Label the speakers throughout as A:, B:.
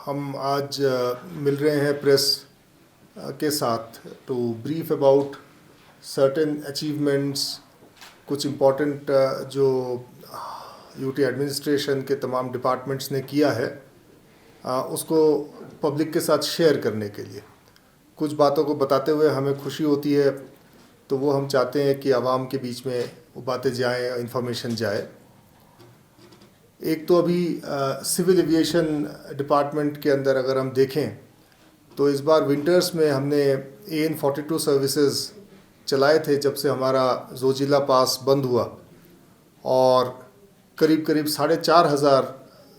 A: हम आज मिल रहे हैं प्रेस के साथ to brief about certain achievements, कुछ इम्पोर्टेंट जो यूटी एडमिनिस्ट्रेशन के तमाम डिपार्टमेंट्स ने किया है उसको पब्लिक के साथ शेयर करने के लिए। कुछ बातों को बताते हुए हमें खुशी होती है, तो वो हम चाहते हैं कि आवाम के बीच में वो बातें जाएँ, इंफॉर्मेशन जाए। एक तो अभी सिविल एविएशन डिपार्टमेंट के अंदर अगर हम देखें तो इस बार विंटर्स में हमने AN42 सर्विसेज चलाए थे जब से हमारा जोजिला पास बंद हुआ, और करीब करीब 4,500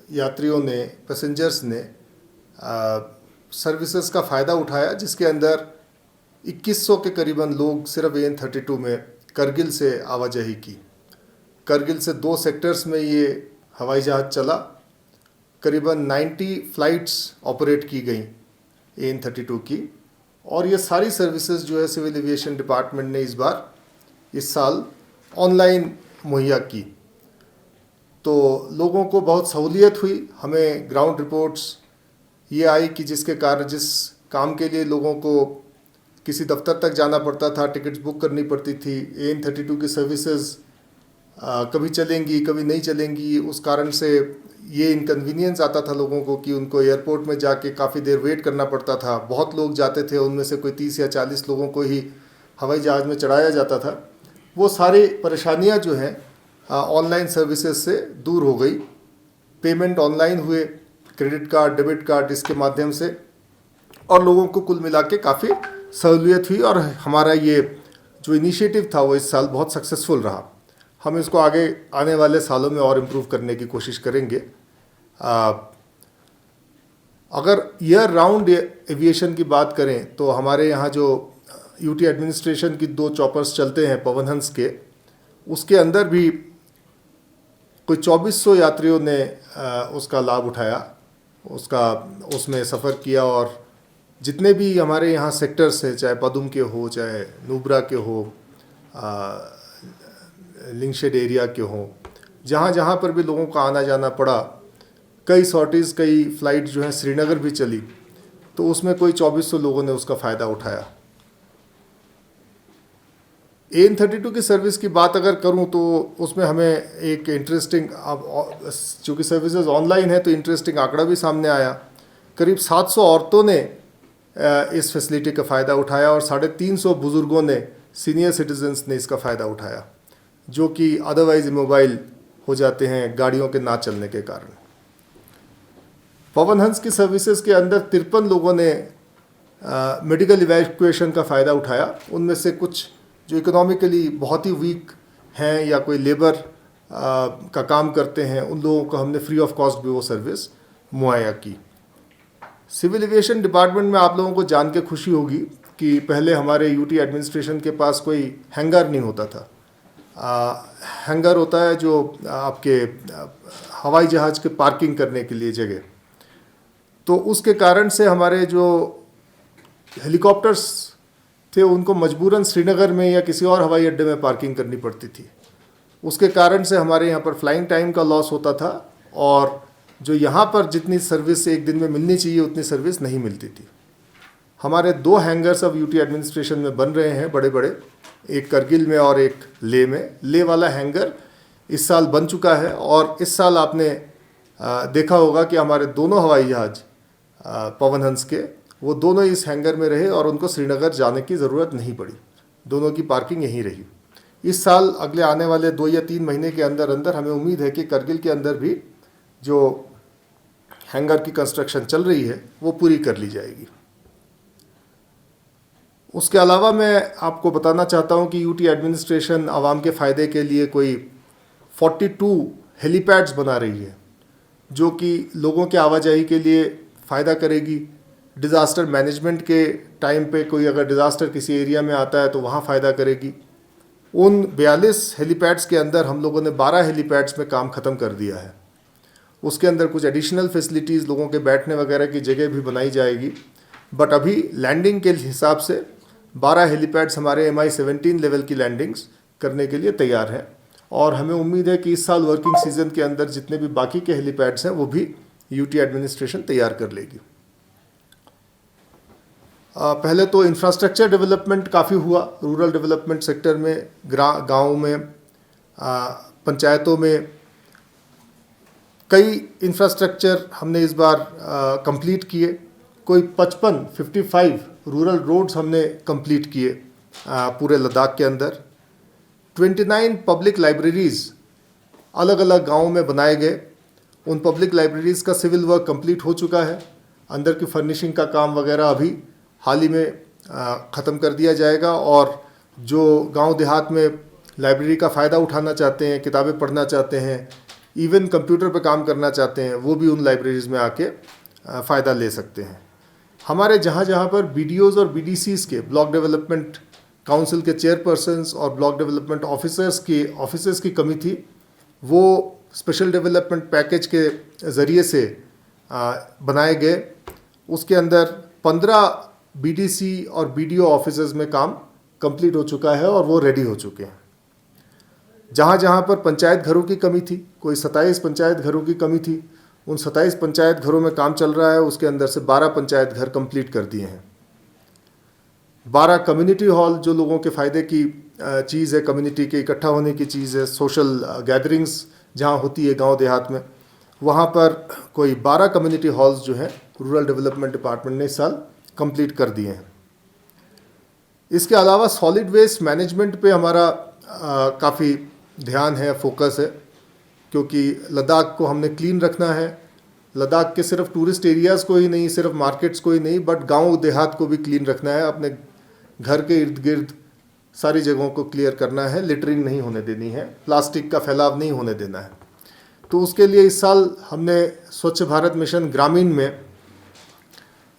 A: यात्रियों ने, पैसेंजर्स ने सर्विसेज का फ़ायदा उठाया, जिसके अंदर 2100 के करीबन लोग सिर्फ AN32 में करगिल से आवाजाही की। करगिल से 2 सेक्टर्स में ये हवाई जहाज़ चला। करीबन 90 फ़्लाइट्स ऑपरेट की गई AN32 की, और ये सारी सर्विसेज जो है सिविल एविएशन डिपार्टमेंट ने इस साल ऑनलाइन मुहैया की। तो लोगों को बहुत सहूलियत हुई। हमें ग्राउंड रिपोर्ट्स ये आई कि जिसके कारण जिस काम के लिए लोगों को किसी दफ्तर तक जाना पड़ता था, टिकट्स बुक करनी पड़ती थी, AN32 की सर्विसेज कभी चलेंगी कभी नहीं चलेंगी, उस कारण से ये इनकन्वीनियंस आता था लोगों को कि उनको एयरपोर्ट में जाके काफ़ी देर वेट करना पड़ता था। बहुत लोग जाते थे, उनमें से कोई 30 या 40 लोगों को ही हवाई जहाज़ में चढ़ाया जाता था। वो सारी परेशानियां जो हैं ऑनलाइन सर्विसेज से दूर हो गई। पेमेंट ऑनलाइन हुए, क्रेडिट कार्ड, डेबिट कार्ड, इसके माध्यम से, और लोगों को कुल मिला के काफ़ी सहूलियत हुई। और हमारा ये जो इनिशिएटिव था वो इस साल बहुत सक्सेसफुल रहा। हम इसको आगे आने वाले सालों में और इम्प्रूव करने की कोशिश करेंगे। अगर ईयर राउंड एविएशन की बात करें तो हमारे यहाँ जो यूटी एडमिनिस्ट्रेशन की 2 चॉपर्स चलते हैं पवनहंस के, उसके अंदर भी कोई 2400 यात्रियों ने उसका लाभ उठाया, उसमें सफ़र किया। और जितने भी हमारे यहाँ सेक्टर्स हैं, चाहे पदुम के हो, चाहे नुब्रा के हो, लिंकशेड एरिया के हों, जहाँ जहाँ पर भी लोगों का आना जाना पड़ा, कई सॉर्टीज़, कई फ़्लाइट जो हैं श्रीनगर भी चली, तो उसमें कोई 2400 लोगों ने उसका फ़ायदा उठाया। AN32 की सर्विस की बात अगर करूं तो उसमें हमें एक इंटरेस्टिंग, चूँकि सर्विसेज ऑनलाइन है तो इंटरेस्टिंग आंकड़ा भी सामने आया। करीब 700 औरतों ने इस फैसिलिटी का फ़ायदा उठाया, और 350 बुज़ुर्गों ने, सीनियर सिटीजन्स ने इसका फ़ायदा उठाया, जो कि अदरवाइज इमोबाइल हो जाते हैं गाड़ियों के ना चलने के कारण। पवनहंस की सर्विसेज के अंदर 53 लोगों ने मेडिकल इवैक्यूएशन का फ़ायदा उठाया। उनमें से कुछ जो इकोनॉमिकली बहुत ही वीक हैं या कोई लेबर का काम करते हैं, उन लोगों को हमने फ्री ऑफ कॉस्ट भी वो सर्विस मुहैया की। सिविल एविएशन डिपार्टमेंट में आप लोगों को जान के खुशी होगी कि पहले हमारे यूटी एडमिनिस्ट्रेशन के पास कोई हैंगर नहीं होता था। हैंगर होता है जो आपके हवाई जहाज़ के पार्किंग करने के लिए जगह। तो उसके कारण से हमारे जो हेलीकॉप्टर्स थे उनको मजबूरन श्रीनगर में या किसी और हवाई अड्डे में पार्किंग करनी पड़ती थी। उसके कारण से हमारे यहाँ पर फ्लाइंग टाइम का लॉस होता था, और जो यहाँ पर जितनी सर्विस एक दिन में मिलनी चाहिए उतनी सर्विस नहीं मिलती थी। हमारे 2 हैंगर्स अब यूटी एडमिनिस्ट्रेशन में बन रहे हैं, बड़े बड़े, एक करगिल में और एक ले में। ले वाला हैंगर इस साल बन चुका है, और इस साल आपने देखा होगा कि हमारे दोनों हवाई जहाज़ पवनहंस के, वो दोनों इस हैंगर में रहे और उनको श्रीनगर जाने की ज़रूरत नहीं पड़ी। दोनों की पार्किंग यहीं रही। इस साल अगले आने वाले 2 या 3 महीने के अंदर अंदर हमें उम्मीद है कि करगिल के अंदर भी जो हैंगर की कंस्ट्रक्शन चल रही है वो पूरी कर ली जाएगी। उसके अलावा मैं आपको बताना चाहता हूं कि यूटी एडमिनिस्ट्रेशन आवाम के फ़ायदे के लिए कोई 42 हेलीपैड्स बना रही है, जो कि लोगों के आवाजाही के लिए फ़ायदा करेगी। डिज़ास्टर मैनेजमेंट के टाइम पे कोई अगर डिज़ास्टर किसी एरिया में आता है तो वहाँ फ़ायदा करेगी। उन 42 हेलीपैड्स के अंदर हम लोगों ने 12 हेलीपैड्स में काम ख़त्म कर दिया है। उसके अंदर कुछ एडिशनल फैसिलिटीज़, लोगों के बैठने वगैरह की जगह भी बनाई जाएगी। बट अभी लैंडिंग के हिसाब से 12 हेलीपैड्स हमारे MI-17 लेवल की लैंडिंग्स करने के लिए तैयार हैं, और हमें उम्मीद है कि इस साल वर्किंग सीज़न के अंदर जितने भी बाकी के हेलीपैड्स हैं वो भी यूटी एडमिनिस्ट्रेशन तैयार कर लेगी। पहले तो इंफ्रास्ट्रक्चर डेवलपमेंट काफ़ी हुआ रूरल डेवलपमेंट सेक्टर में, गाँव में, पंचायतों में कई इंफ्रास्ट्रक्चर हमने इस बार कंप्लीट किए। कोई 55 रूरल रोड्स हमने कंप्लीट किए पूरे लद्दाख के अंदर। 29 पब्लिक लाइब्रेरीज़ अलग अलग गाँवों में बनाए गए। उन पब्लिक लाइब्रेरीज़ का सिविल वर्क कंप्लीट हो चुका है। अंदर की फर्निशिंग का काम वगैरह अभी हाल ही में ख़त्म कर दिया जाएगा, और जो गांव देहात में लाइब्रेरी का फ़ायदा उठाना चाहते हैं, किताबें पढ़ना चाहते हैं, इवन कंप्यूटर पर काम करना चाहते हैं, वो भी उन लाइब्रेरीज़ में आके फ़ायदा ले सकते हैं। हमारे जहाँ जहाँ पर बीडीओज़ और बीडीसीज़ के, ब्लॉक डेवलपमेंट काउंसिल के चेयरपर्सन्स और ब्लॉक डेवलपमेंट ऑफिसर्स की कमी थी, वो स्पेशल डेवलपमेंट पैकेज के ज़रिए से बनाए गए। उसके अंदर 15 बीडीसी और बीडीओ ऑफिसर्स में काम कंप्लीट हो चुका है और वो रेडी हो चुके हैं। जहाँ जहाँ पर पंचायत घरों की कमी थी, कोई 27 पंचायत घरों की कमी थी, उन 27 पंचायत घरों में काम चल रहा है। उसके अंदर से 12 पंचायत घर कंप्लीट कर दिए हैं। 12 कम्युनिटी हॉल, जो लोगों के फ़ायदे की चीज़ है, कम्युनिटी के इकट्ठा होने की चीज़ है, सोशल गैदरिंग्स जहाँ होती है गांव देहात में, वहाँ पर कोई 12 कम्युनिटी हॉल्स जो हैं रूरल डेवलपमेंट डिपार्टमेंट ने इस साल कंप्लीट कर दिए हैं। इसके अलावा सॉलिड वेस्ट मैनेजमेंट पे हमारा काफ़ी ध्यान है, फोकस है, क्योंकि लद्दाख को हमने क्लीन रखना है। लद्दाख के सिर्फ टूरिस्ट एरियाज़ को ही नहीं, सिर्फ मार्केट्स को ही नहीं, बट गांव देहात को भी क्लीन रखना है। अपने घर के इर्द गिर्द सारी जगहों को क्लियर करना है, लिटरिंग नहीं होने देनी है, प्लास्टिक का फैलाव नहीं होने देना है। तो उसके लिए इस साल हमने स्वच्छ भारत मिशन ग्रामीण में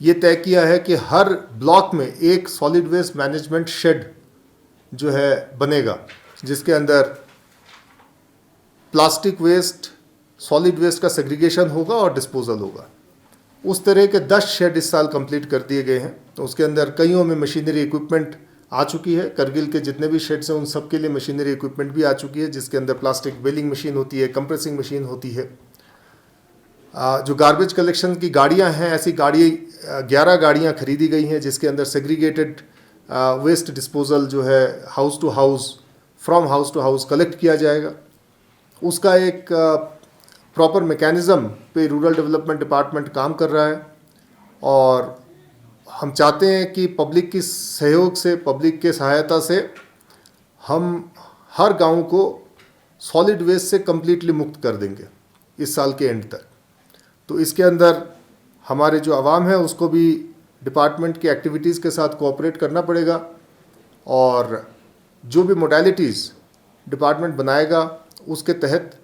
A: ये तय किया है कि हर ब्लॉक में एक सॉलिड वेस्ट मैनेजमेंट शेड जो है बनेगा, जिसके अंदर प्लास्टिक वेस्ट, सॉलिड वेस्ट का सेग्रीगेशन होगा और डिस्पोजल होगा। उस तरह के 10 शेड इस साल कंप्लीट कर दिए गए हैं। तो उसके अंदर कईयों में मशीनरी इक्विपमेंट आ चुकी है। करगिल के जितने भी शेड्स हैं उन सब के लिए मशीनरी इक्विपमेंट भी आ चुकी है, जिसके अंदर प्लास्टिक बेलिंग मशीन होती है, कंप्रेसिंग मशीन होती है। जो गार्बेज कलेक्शन की गाड़ियां हैं, ऐसी 11 गाड़ियां खरीदी गई हैं, जिसके अंदर सेग्रीगेटेड वेस्ट डिस्पोजल जो है house to house, from house to house collect किया जाएगा। उसका एक प्रॉपर मैकेनिज़्म पे रूरल डेवलपमेंट डिपार्टमेंट काम कर रहा है, और हम चाहते हैं कि पब्लिक की सहयोग से, पब्लिक के सहायता से हम हर गांव को सॉलिड वेस्ट से कम्प्लीटली मुक्त कर देंगे इस साल के एंड तक। तो इसके अंदर हमारे जो आवाम है उसको भी डिपार्टमेंट की एक्टिविटीज़ के साथ कोऑपरेट करना पड़ेगा, और जो भी मोडालिटीज़ डिपार्टमेंट बनाएगा उसके तहत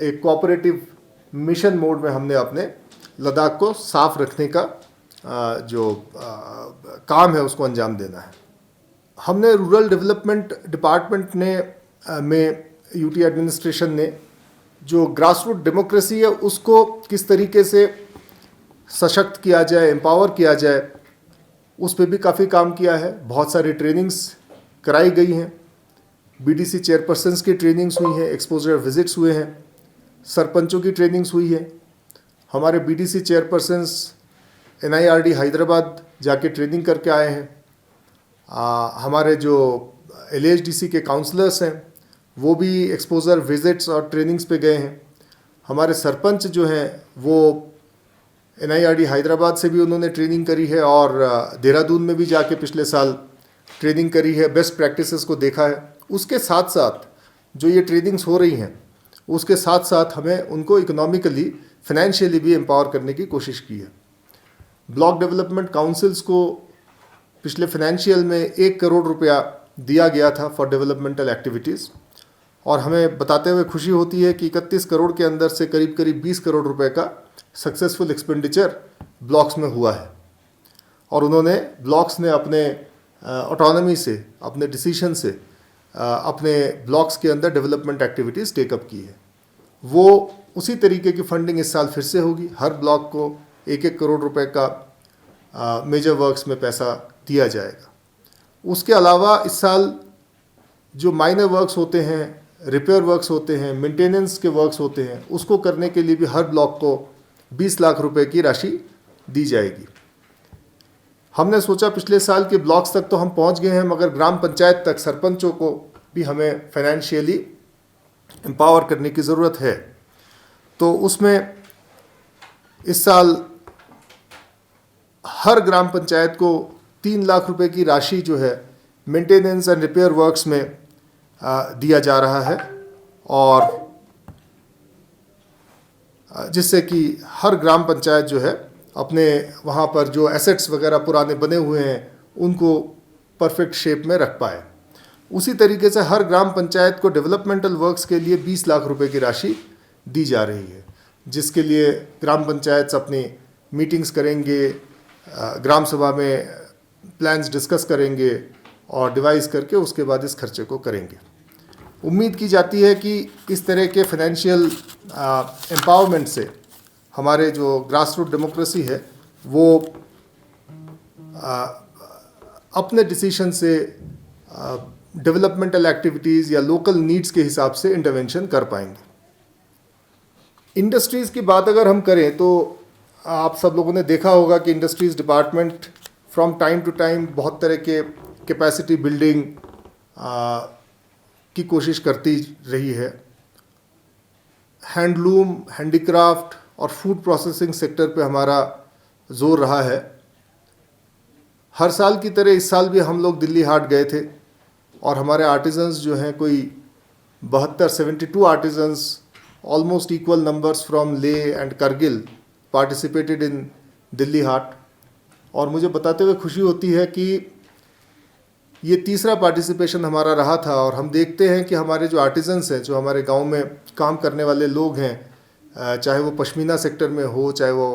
A: एक कोऑपरेटिव मिशन मोड में हमने अपने लद्दाख को साफ रखने का जो काम है उसको अंजाम देना है। हमने रूरल डेवलपमेंट डिपार्टमेंट में यूटी एडमिनिस्ट्रेशन ने जो ग्रासरूट डेमोक्रेसी है उसको किस तरीके से सशक्त किया जाए, एम्पावर किया जाए, उस पर भी काफ़ी काम किया है। बहुत सारी ट्रेनिंग्स कराई गई हैं, बीडीसी चेयरपर्सन्स की ट्रेनिंग्स हुई हैं, एक्सपोजर विजिट्स हुए हैं, सरपंचों की ट्रेनिंग्स हुई है। हमारे बीडीसी चेयरपर्सन्स NIRD हैदराबाद जाके ट्रेनिंग करके आए हैं। हमारे जो LHDC के काउंसलर्स हैं वो भी एक्सपोजर विजिट्स और ट्रेनिंग्स पे गए हैं। हमारे सरपंच जो हैं वो NIRD हैदराबाद से भी उन्होंने ट्रेनिंग करी है, और देहरादून में भी जाके पिछले साल ट्रेनिंग करी है, बेस्ट प्रैक्टिसेस को देखा है। उसके साथ साथ जो ये ट्रेनिंग्स हो रही हैं उसके साथ साथ हमें उनको इकोनॉमिकली, फाइनेंशियली भी एम्पावर करने की कोशिश की है। ब्लॉक डेवलपमेंट काउंसिल्स को पिछले फाइनेंशियल में 1 करोड़ रुपया दिया गया था फॉर डेवलपमेंटल एक्टिविटीज़, और हमें बताते हुए खुशी होती है कि 31 करोड़ के अंदर से करीब करीब 20 करोड़ रुपए का सक्सेसफुल एक्सपेंडिचर ब्लॉक्स में हुआ है। और उन्होंने, ब्लॉक्स ने अपने ऑटोनॉमी से, अपने डिसीजन से अपने ब्लॉक्स के अंदर डेवलपमेंट एक्टिविटीज़ टेकअप की है। वो उसी तरीके की फंडिंग इस साल फिर से होगी। हर ब्लॉक को 1-1 करोड़ रुपए का मेजर वर्क्स में पैसा दिया जाएगा। उसके अलावा इस साल जो माइनर वर्क्स होते हैं, रिपेयर वर्क्स होते हैं, मेंटेनेंस के वर्क्स होते हैं, उसको करने के लिए भी हर ब्लॉक को 20 लाख रुपए की राशि दी जाएगी। हमने सोचा पिछले साल के ब्लॉक्स तक तो हम पहुंच गए हैं, मगर ग्राम पंचायत तक सरपंचों को भी हमें फाइनेंशियली एम्पावर करने की ज़रूरत है। तो उसमें इस साल हर ग्राम पंचायत को 3 लाख रुपए की राशि जो है मेंटेनेंस एंड रिपेयर वर्क्स में दिया जा रहा है, और जिससे कि हर ग्राम पंचायत जो है अपने वहाँ पर जो एसेट्स वगैरह पुराने बने हुए हैं उनको परफेक्ट शेप में रख पाए। उसी तरीके से हर ग्राम पंचायत को डेवलपमेंटल वर्क्स के लिए 20 लाख रुपए की राशि दी जा रही है, जिसके लिए ग्राम पंचायत अपनी मीटिंग्स करेंगे, ग्राम सभा में प्लान्स डिस्कस करेंगे और डिवाइस करके उसके बाद इस खर्चे को करेंगे। उम्मीद की जाती है कि इस तरह के फाइनेंशियल एम्पावरमेंट से हमारे जो ग्रास रूट डेमोक्रेसी है वो अपने डिसीजन से डेवलपमेंटल एक्टिविटीज़ या लोकल नीड्स के हिसाब से इंटरवेंशन कर पाएंगे। इंडस्ट्रीज़ की बात अगर हम करें तो आप सब लोगों ने देखा होगा कि industries department from time to time बहुत तरह के कैपेसिटी बिल्डिंग की कोशिश करती रही है। हैंडलूम, हैंडीक्राफ्ट और फूड प्रोसेसिंग सेक्टर पे हमारा जोर रहा है। हर साल की तरह इस साल भी हम लोग दिल्ली हाट गए थे और हमारे आर्टिजन्स जो हैं कोई 72 artisans, almost equal numbers from Leh and Kargil participated in Delhi Haat. और मुझे बताते हुए खुशी होती है कि ये तीसरा पार्टिसिपेशन हमारा रहा था, और हम देखते हैं कि हमारे जो आर्टिजन्स हैं, जो हमारे गांव में काम करने वाले लोग हैं, चाहे वो पश्मीना सेक्टर में हो, चाहे वो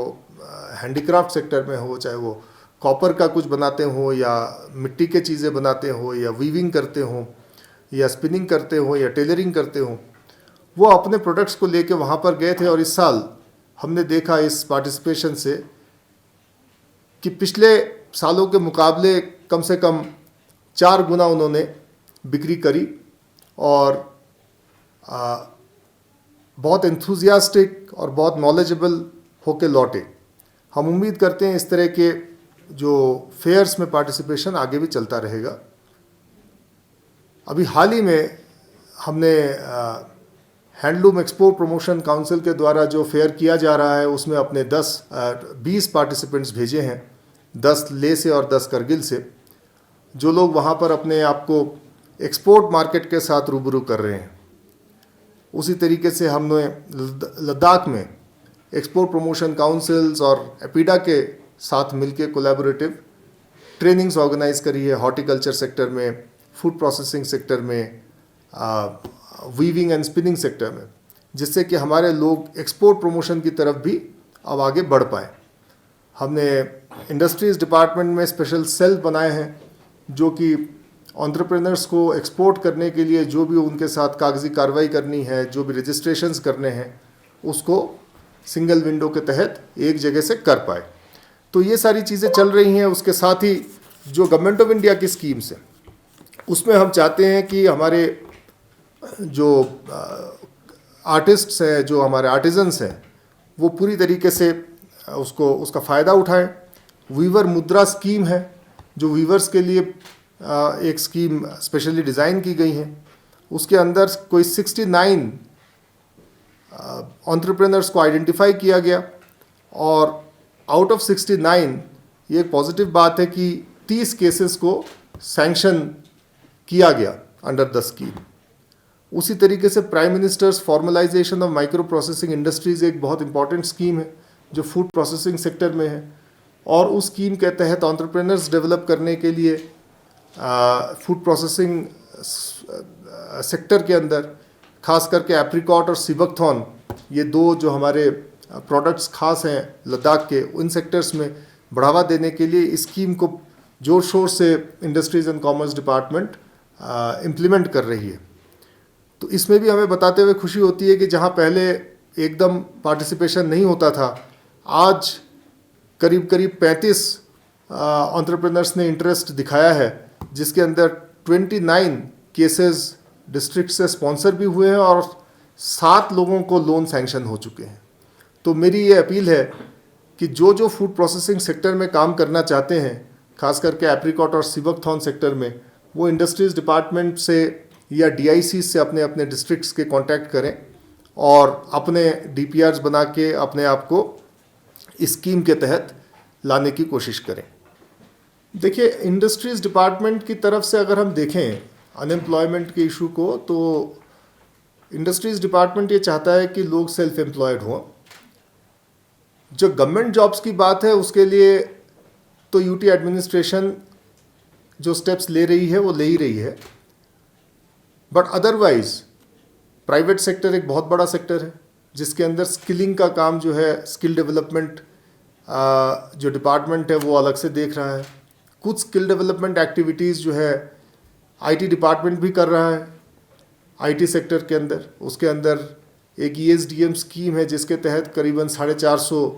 A: हैंडीक्राफ्ट सेक्टर में हो, चाहे वो कॉपर का कुछ बनाते हो या मिट्टी के चीज़ें बनाते हो या वीविंग करते हो या स्पिनिंग करते हो या टेलरिंग करते हो, वो अपने प्रोडक्ट्स को लेके वहाँ पर गए थे। और इस साल हमने देखा इस पार्टिसिपेशन से कि पिछले सालों के मुकाबले कम से कम 4 गुना उन्होंने बिक्री करी और बहुत एंथुजियास्टिक और बहुत नॉलेजेबल होके लौटे। हम उम्मीद करते हैं इस तरह के जो फेयर्स में पार्टिसिपेशन आगे भी चलता रहेगा। अभी हाल ही में हमने हैंडलूम एक्सपोर्ट प्रमोशन काउंसिल के द्वारा जो फेयर किया जा रहा है उसमें अपने 20 पार्टिसिपेंट्स भेजे हैं, 10 ले से और 10 करगिल से, जो लोग वहाँ पर अपने आप को एक्सपोर्ट मार्केट के साथ रूबरू कर रहे हैं। उसी तरीके से हमने लद्दाख में एक्सपोर्ट प्रमोशन काउंसिल्स और एपीडा के साथ मिलके कोलैबोरेटिव ट्रेनिंग्स ऑर्गेनाइज करी है, हॉर्टिकल्चर सेक्टर में, फूड प्रोसेसिंग सेक्टर में, वीविंग एंड स्पिनिंग सेक्टर में, जिससे कि हमारे लोग एक्सपोर्ट प्रमोशन की तरफ भी अब आगे बढ़ पाए। हमने इंडस्ट्रीज़ डिपार्टमेंट में स्पेशल सेल बनाए हैं जो कि एंटरप्रेन्योर्स को एक्सपोर्ट करने के लिए जो भी उनके साथ कागजी कार्रवाई करनी है, जो भी रजिस्ट्रेशंस करने हैं, उसको सिंगल विंडो के तहत एक जगह से कर पाए। तो ये सारी चीज़ें चल रही हैं। उसके साथ ही जो गवर्नमेंट ऑफ इंडिया की स्कीम्स हैं उसमें हम चाहते हैं कि हमारे जो आर्टिस्ट्स हैं, जो हमारे आर्टिजन्स हैं, वो पूरी तरीके से उसका फ़ायदा उठाएं। वीवर मुद्रा स्कीम है जो वीवर्स के लिए एक स्कीम स्पेशली डिज़ाइन की गई है। उसके अंदर कोई 69 एंटरप्रेन्योर्स को आइडेंटिफाई किया गया और आउट ऑफ 69 ये एक पॉजिटिव बात है कि 30 केसेस को सैंक्शन किया गया अंडर द स्कीम। उसी तरीके से prime ministers formalisation of micro processing industries एक बहुत इंपॉर्टेंट स्कीम है जो फूड प्रोसेसिंग सेक्टर में है, और उस स्कीम के तहत एंटरप्रेन्योर्स डेवलप करने के लिए फूड प्रोसेसिंग सेक्टर के अंदर खास करके एप्रिकॉट और सिबकथॉर्न, ये 2 जो हमारे प्रोडक्ट्स खास हैं लद्दाख के, उन सेक्टर्स में बढ़ावा देने के लिए इस स्कीम को जोर शोर से industries and commerce department implement कर रही है। तो इसमें भी हमें बताते हुए खुशी होती है कि जहां पहले एकदम पार्टिसिपेशन नहीं होता था, आज करीब 35 एंटरप्रेन्योर्स ने इंटरेस्ट दिखाया है, जिसके अंदर 29 केसेस डिस्ट्रिक्ट से स्पॉन्सर भी हुए हैं और 7 लोगों को लोन सैंक्शन हो चुके हैं। तो मेरी ये अपील है कि जो जो फूड प्रोसेसिंग सेक्टर में काम करना चाहते हैं, खास करके एप्रिकॉट और सीबकथॉर्न सेक्टर में, वो इंडस्ट्रीज़ डिपार्टमेंट से या DIC से अपने अपने डिस्ट्रिक्ट्स के कांटेक्ट करें और अपने DPRs बना के अपने आप को इस स्कीम के तहत लाने की कोशिश करें। देखिए, इंडस्ट्रीज़ डिपार्टमेंट की तरफ से अगर हम देखें अनएम्प्लॉयमेंट के इशू को, तो इंडस्ट्रीज़ डिपार्टमेंट ये चाहता है कि लोग सेल्फ एम्प्लॉयड हों। जो गवर्नमेंट जॉब्स की बात है उसके लिए तो UT एडमिनिस्ट्रेशन जो स्टेप्स ले रही है वो ले ही रही है, बट अदरवाइज प्राइवेट सेक्टर एक बहुत बड़ा सेक्टर है जिसके अंदर स्किलिंग का काम जो है, स्किल डेवलपमेंट जो डिपार्टमेंट है वो अलग से देख रहा है। कुछ स्किल डेवलपमेंट एक्टिविटीज़ जो है IT डिपार्टमेंट भी कर रहा है IT सेक्टर के अंदर। उसके अंदर एक ESDM स्कीम है जिसके तहत करीबन 450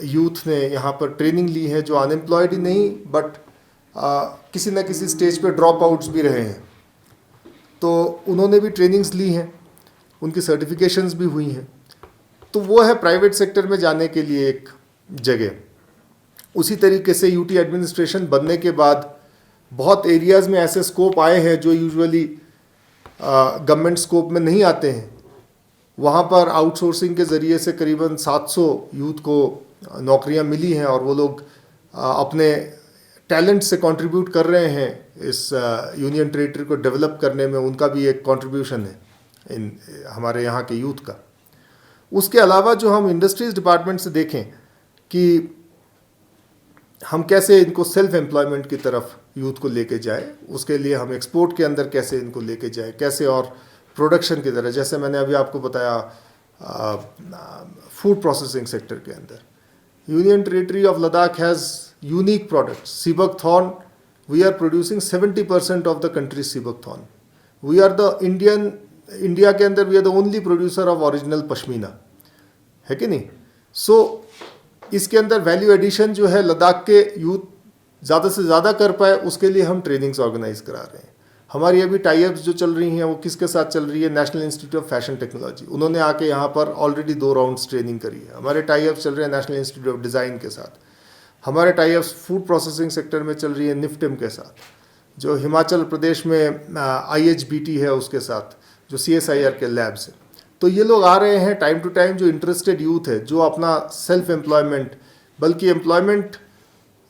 A: यूथ ने यहाँ पर ट्रेनिंग ली है, जो अनएम्प्लॉयड ही नहीं बट किसी न किसी स्टेज पे ड्रॉप आउट्स भी रहे हैं, तो उन्होंने भी ट्रेनिंग्स ली हैं, उनकी सर्टिफिकेशंस भी हुई हैं। तो वो है प्राइवेट सेक्टर में जाने के लिए एक जगह। उसी तरीके से UT एडमिनिस्ट्रेशन बनने के बाद बहुत एरियाज़ में ऐसे स्कोप आए हैं जो यूजुअली गवर्नमेंट स्कोप में नहीं आते हैं। वहाँ पर आउटसोर्सिंग के ज़रिए से करीबन 700 यूथ को नौकरियाँ मिली हैं और वो लोग अपने टैलेंट से कंट्रीब्यूट कर रहे हैं इस यूनियन टेरिटरी को डेवलप करने में। उनका भी एक कंट्रीब्यूशन है इन हमारे यहाँ के यूथ का। उसके अलावा जो हम इंडस्ट्रीज़ डिपार्टमेंट से देखें कि हम कैसे इनको सेल्फ एम्प्लॉयमेंट की तरफ यूथ को लेके जाए, उसके लिए हम एक्सपोर्ट के अंदर कैसे इनको लेके जाए, कैसे और प्रोडक्शन की तरह, जैसे मैंने अभी आपको बताया फूड प्रोसेसिंग सेक्टर के अंदर union territory of Ladakh has unique products. Seabuckthorn, we are producing 70% of the country seabuckthorn. We are the India के अंदर we are the only producer of original pashmina, है कि नहीं। सो इसके अंदर वैल्यू एडिशन जो है लद्दाख के यूथ ज़्यादा से ज़्यादा कर पाए, उसके लिए हम ट्रेनिंग्स ऑर्गेनाइज करा रहे हैं। हमारी अभी टाई-अप्स जो चल रही हैं वो किसके साथ चल रही है? National institute of fashion technology. उन्होंने आके यहाँ पर ऑलरेडी 2 राउंड्स ट्रेनिंग करी है। हमारे टाई-अप्स चल रहे हैं नेशनल इंस्टीट्यूट ऑफ डिज़ाइन के साथ। हमारे टाई-अप्स फूड प्रोसेसिंग सेक्टर में चल रही है निफ्टिम के साथ, जो हिमाचल प्रदेश में IHBT है उसके साथ, जो CSIR के लैब्स हैं। तो ये लोग आ रहे हैं टाइम टू टाइम, जो इंटरेस्टेड यूथ है, जो अपना सेल्फ एम्प्लॉयमेंट, बल्कि एम्प्लॉयमेंट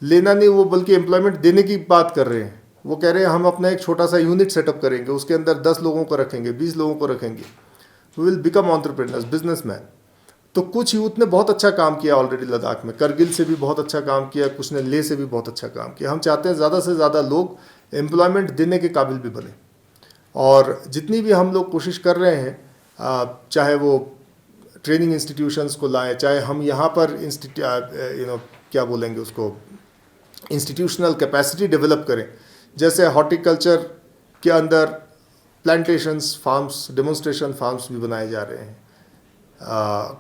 A: लेना नहीं, वो बल्कि एम्प्लॉयमेंट देने की बात कर रहे हैं। वो कह रहे हैं हम अपना एक छोटा सा यूनिट सेटअप करेंगे, उसके अंदर 10 लोगों को रखेंगे, 20 लोगों को रखेंगे, we will become entrepreneurs, businessman. तो कुछ यूथ ने बहुत अच्छा काम किया ऑलरेडी लद्दाख में, करगिल से भी बहुत अच्छा काम किया, कुछ ने लेह से भी बहुत अच्छा काम किया। हम चाहते हैं ज़्यादा से ज़्यादा लोग एम्प्लॉयमेंट देने के काबिल भी बने, और जितनी भी हम लोग कोशिश कर रहे हैं, चाहे वो ट्रेनिंग इंस्टीट्यूशंस को लाएं, चाहे हम यहाँ पर क्या बोलेंगे उसको, इंस्टीट्यूशनल कैपेसिटी डेवलप करें। जैसे हॉर्टिकल्चर के अंदर प्लांटेशंस, फार्म्स, डेमोन्स्ट्रेशन फार्म्स भी बनाए जा रहे हैं,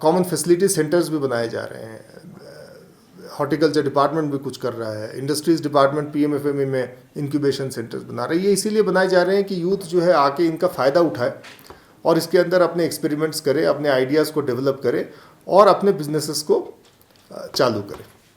A: कॉमन फैसिलिटी सेंटर्स भी बनाए जा रहे हैं। हॉर्टिकल्चर डिपार्टमेंट भी कुछ कर रहा है, इंडस्ट्रीज़ डिपार्टमेंट PMFME में इंक्यूबेशन सेंटर्स बना रहे हैं। ये इसीलिए बनाए जा रहे हैं कि यूथ जो है आके इनका फ़ायदा उठाए और इसके अंदर अपने एक्सपेरिमेंट्स करे, अपने आइडियाज़ को डेवलप करे और अपने बिजनेसेस को चालू करे।